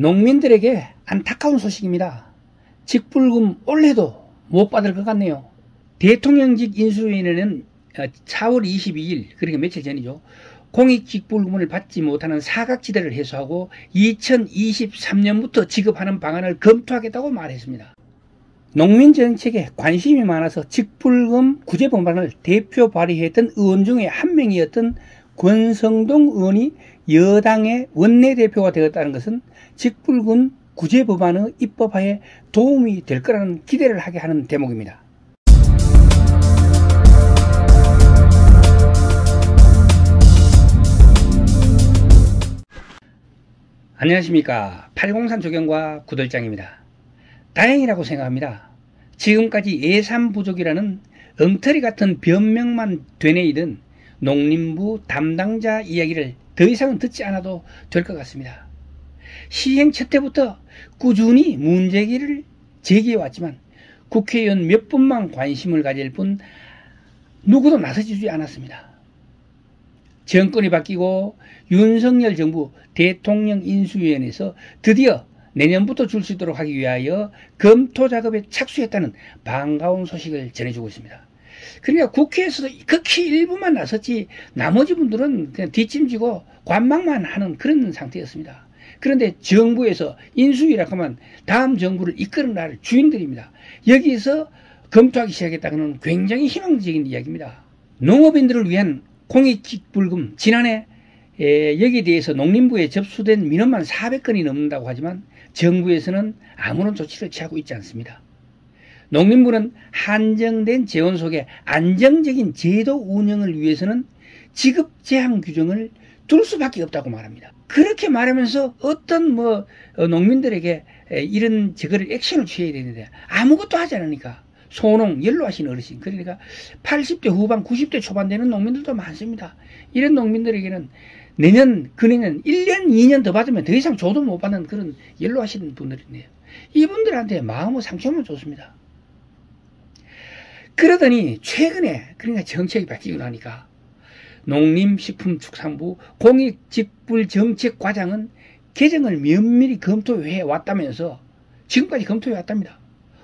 농민들에게 안타까운 소식입니다. 직불금 올해도 못 받을 것 같네요. 대통령직 인수위원회는 4월 22일, 그러니까 며칠 전이죠. 공익 직불금을 받지 못하는 사각지대를 해소하고 2023년부터 지급하는 방안을 검토하겠다고 말했습니다. 농민 정책에 관심이 많아서 직불금 구제 법안을 대표 발의했던 의원 중에 한 명이었던 권성동 의원이 여당의 원내대표가 되었다는 것은 직불금 구제 법안의 입법화에 도움이 될 거라는 기대를 하게 하는 대목입니다. 안녕하십니까. 803 조경과 구돌장입니다. 다행이라고 생각합니다. 지금까지 예산 부족이라는 엉터리 같은 변명만 되뇌이던 농림부 담당자 이야기를 더 이상은 듣지 않아도 될 것 같습니다. 시행 첫 해부터 꾸준히 문제기를 제기해왔지만 국회의원 몇 분만 관심을 가질 뿐 누구도 나서주지 않았습니다. 정권이 바뀌고 윤석열 정부 대통령 인수위원회에서 드디어 내년부터 줄 수 있도록 하기 위하여 검토 작업에 착수했다는 반가운 소식을 전해주고 있습니다. 그러니까 국회에서도 극히 일부만 나섰지 나머지 분들은 그냥 뒷짐지고 관망만 하는 그런 상태였습니다. 그런데 정부에서 인수위라고 하면 다음 정부를 이끌어 나갈 주인들입니다. 여기서 검토하기 시작했다는 굉장히 희망적인 이야기입니다. 농업인들을 위한 공익직불금, 지난해 여기에 대해서 농림부에 접수된 민원만 400건이 넘는다고 하지만 정부에서는 아무런 조치를 취하고 있지 않습니다. 농림부는 한정된 재원 속에 안정적인 제도 운영을 위해서는 지급 제한 규정을 둘 수밖에 없다고 말합니다. 그렇게 말하면서 어떤 농민들에게 이런 저거를 액션을 취해야 되는데 아무것도 하지 않으니까 소농, 연로하신 어르신, 그러니까 80대 후반, 90대 초반 되는 농민들도 많습니다. 이런 농민들에게는 그내년 1년, 2년 더 받으면 더 이상 줘도 못 받는 그런 연로하신 분들이네요. 이분들한테 마음의 상처만 줬습니다. 그러더니 최근에 그러니까 정책이 바뀌고 나니까 농림식품축산부 공익직불정책과장은 개정을 면밀히 검토해 왔다면서 지금까지 검토해 왔답니다.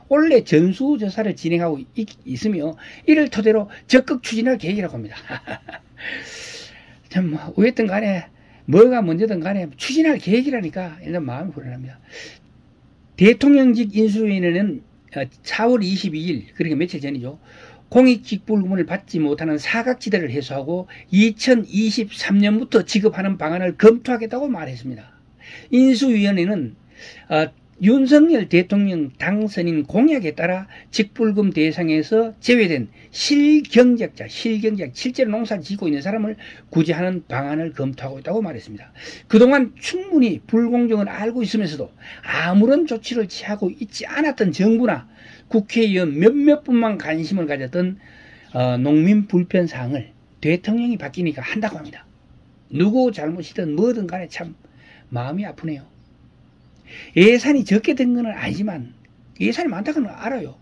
원래 전수조사를 진행하고 있으며 이를 토대로 적극 추진할 계획이라고 합니다. 참 어쨌든 간에 뭐가 문제든 간에 추진할 계획이라니까 일단 마음이 불안합니다. 대통령직 인수위원회는 4월 22일, 그러니까 며칠 전이죠. 공익직불금을 받지 못하는 사각지대를 해소하고 2023년부터 지급하는 방안을 검토하겠다고 말했습니다. 인수위원회는 윤석열 대통령 당선인 공약에 따라 직불금 대상에서 제외된 실경작자, 실제로 농사를 짓고 있는 사람을 구제하는 방안을 검토하고 있다고 말했습니다. 그동안 충분히 불공정을 알고 있으면서도 아무런 조치를 취하고 있지 않았던 정부나 국회의원 몇몇 분만 관심을 가졌던 농민 불편사항을 대통령이 바뀌니까 한다고 합니다. 누구 잘못이든 뭐든 간에 참 마음이 아프네요. 예산이 적게 된 건 아니지만 예산이 많다는 건 알아요.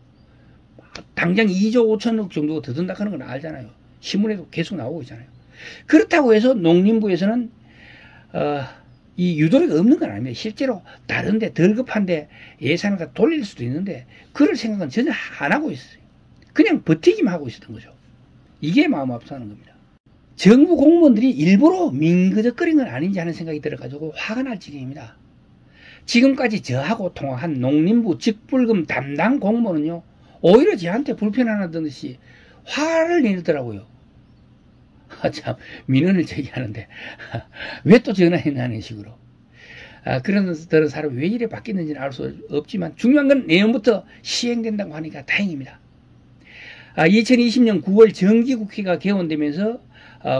당장 2조 5천억 정도 더 든다는 건 알잖아요. 신문에도 계속 나오고 있잖아요. 그렇다고 해서 농림부에서는 이 유도리가 없는 건 아닙니다. 실제로 다른데 덜 급한데 예산을 다 돌릴 수도 있는데 그럴 생각은 전혀 안 하고 있어요. 그냥 버티기만 하고 있었던 거죠. 이게 마음 아프다는 겁니다. 정부 공무원들이 일부러 민그적거린 건 아닌지 하는 생각이 들어가지고 화가 날 지경입니다. 지금까지 저하고 통화한 농림부 직불금 담당 공무원은요, 오히려 저한테 불편하다는 듯이 화를 내더라고요. 참, 민원을 제기하는데, 왜 또 전화했냐는 식으로. 그런 사람이 왜 이래 바뀌는지는 알 수 없지만, 중요한 건 내년부터 시행된다고 하니까 다행입니다. 2020년 9월 정기국회가 개원되면서,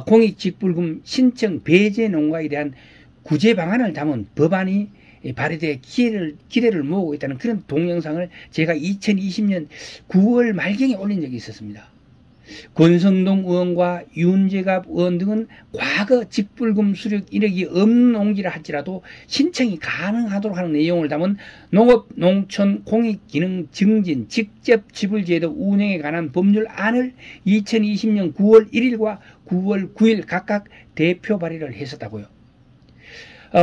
공익직불금 신청 배제 농가에 대한 구제 방안을 담은 법안이 발의돼 기대를 모으고 있다는 그런 동영상을 제가 2020년 9월 말경에 올린 적이 있었습니다. 권성동 의원과 윤재갑 의원 등은 과거 직불금 수령 이력이 없는 농지라 할지라도 신청이 가능하도록 하는 내용을 담은 농업, 농촌, 공익기능 증진, 직접 지불제도 운영에 관한 법률안을 2020년 9월 1일과 9월 9일 각각 대표 발의를 했었다고요.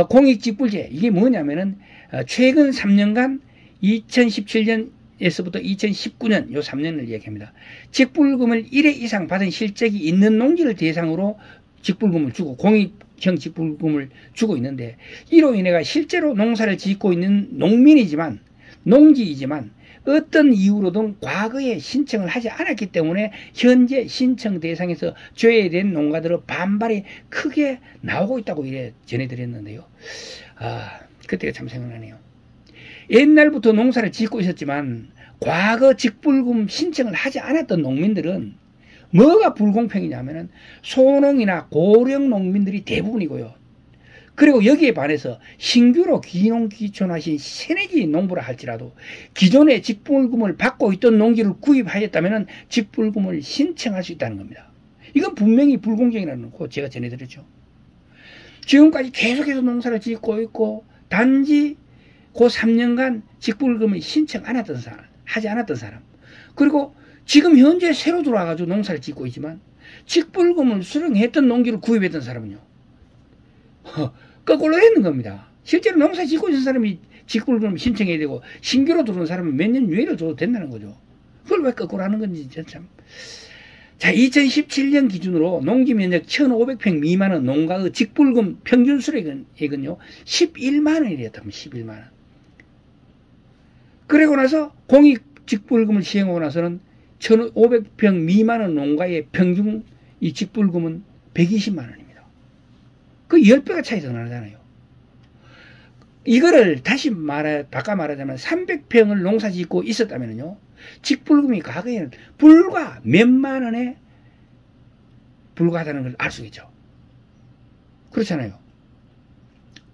공익직불제 이게 뭐냐면은 최근 3년간 2017년에서부터 2019년 요 3년을 얘기합니다. 직불금을 1회 이상 받은 실적이 있는 농지를 대상으로 직불금을 주고 공익형 직불금을 주고 있는데 이로 인해가 실제로 농사를 짓고 있는 농민이지만 농지이지만 어떤 이유로든 과거에 신청을 하지 않았기 때문에 현재 신청 대상에서 제외된 농가들의 반발이 크게 나오고 있다고 이래 전해드렸는데요. 그때가 참 생각나네요. 옛날부터 농사를 짓고 있었지만 과거 직불금 신청을 하지 않았던 농민들은 뭐가 불공평이냐면은 소농이나 고령 농민들이 대부분이고요. 그리고 여기에 반해서 신규로 귀농 귀촌하신 새내기 농부라 할지라도 기존에 직불금을 받고 있던 농지를 구입하였다면 직불금을 신청할 수 있다는 겁니다. 이건 분명히 불공정이라는 거 제가 전해드렸죠. 지금까지 계속해서 농사를 짓고 있고 단지 그 3년간 직불금을 신청 안 했던 사람, 하지 않았던 사람, 그리고 지금 현재 새로 들어와가지고 농사를 짓고 있지만 직불금을 수령했던 농지를 구입했던 사람은요, 거꾸로 했는 겁니다. 실제로 농사 짓고 있는 사람이 직불금을 신청해야 되고 신규로 들어온 사람은 몇 년 유예를 줘도 된다는 거죠. 그걸 왜 거꾸로 하는 건지 참. 자, 2017년 기준으로 농지 면적 1,500평 미만의 농가의 직불금 평균 수익은요 11만 원이랬다면 11만 원. 그리고 나서 공익 직불금을 시행하고 나서는 1,500평 미만의 농가의 평균 이 직불금은 120만 원입니다. 그 10배가 차이 더 나잖아요. 이거를 다시 바꿔 말하자면 300평을 농사 짓고 있었다면요, 직불금이 과거에는 불과 몇만 원에 불과하다는 걸 알 수 있죠. 그렇잖아요.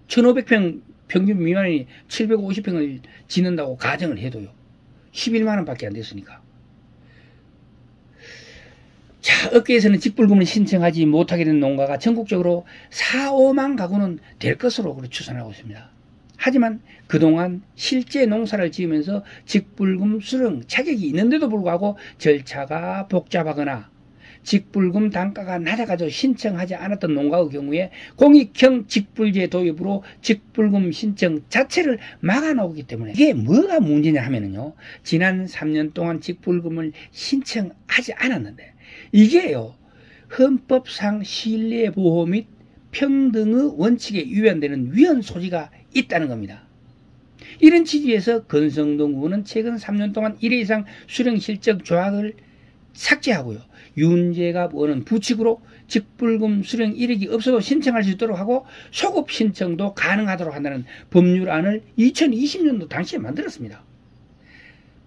1,500평 평균 미만이 750평을 짓는다고 가정을 해도요, 11만 원밖에 안 됐으니까. 자, 업계에서는 직불금을 신청하지 못하게 된 농가가 전국적으로 4, 5만 가구는 될 것으로 추산하고 있습니다. 하지만 그동안 실제 농사를 지으면서 직불금 수령 자격이 있는데도 불구하고 절차가 복잡하거나 직불금 단가가 낮아가지고 신청하지 않았던 농가의 경우에 공익형 직불제 도입으로 직불금 신청 자체를 막아놓기 때문에 이게 뭐가 문제냐 하면은요, 지난 3년 동안 직불금을 신청하지 않았는데 이게요, 헌법상 신뢰보호 및 평등의 원칙에 위반되는 위헌 소지가 있다는 겁니다. 이런 취지에서 건성동 의원은 최근 3년 동안 1회 이상 수령 실적 조항을 삭제하고요, 윤재갑 의원은 부칙으로 직불금 수령 이력이 없어도 신청할 수 있도록 하고 소급 신청도 가능하도록 한다는 법률안을 2020년도 당시에 만들었습니다.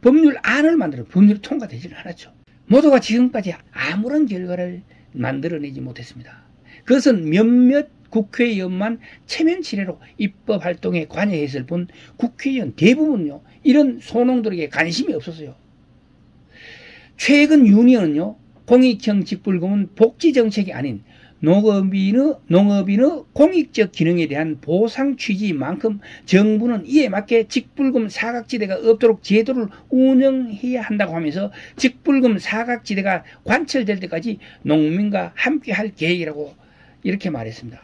법률안을 만들어 법률이 통과되지는 않았죠. 모두가 지금까지 아무런 결과를 만들어내지 못했습니다. 그것은 몇몇 국회의원만 체면 지뢰로 입법 활동에 관여했을 뿐 국회의원 대부분요, 이런 소농들에게 관심이 없었어요. 최근 윤의원은요, 공익형 직불금은 복지정책이 아닌 농업인의 공익적 기능에 대한 보상 취지만큼 정부는 이에 맞게 직불금 사각지대가 없도록 제도를 운영해야 한다고 하면서 직불금 사각지대가 관철될 때까지 농민과 함께 할 계획이라고 이렇게 말했습니다.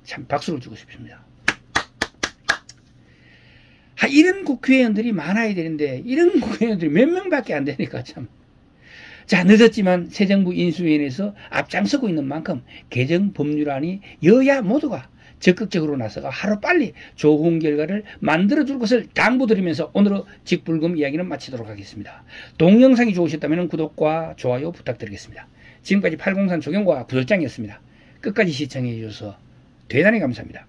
참 박수를 주고 싶습니다. 이런 국회의원들이 많아야 되는데 이런 국회의원들이 몇 명밖에 안 되니까 참. 자, 늦었지만 새 정부 인수위원회에서 앞장서고 있는 만큼 개정 법률안이 여야 모두가 적극적으로 나서가 하루빨리 좋은 결과를 만들어줄 것을 당부드리면서 오늘의 직불금 이야기는 마치도록 하겠습니다. 동영상이 좋으셨다면 구독과 좋아요 부탁드리겠습니다. 지금까지 803 조경과 부설장이었습니다. 끝까지 시청해 주셔서 대단히 감사합니다.